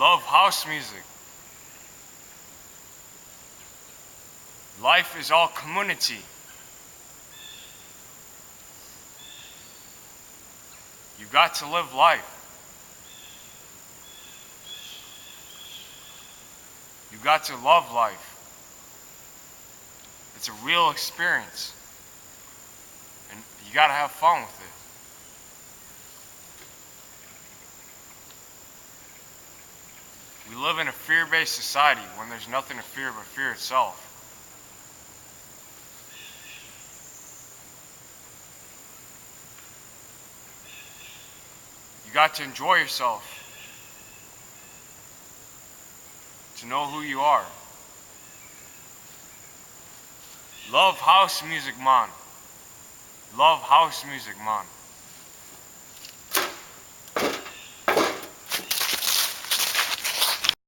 Love house music. Life is all community. You got to live life. You got to love life. It's a real experience. And you got to have fun with it. We live in a fear-based society when there's nothing to fear but fear itself. You got to enjoy yourself. To know who you are. Love house music, man. Love house music, man.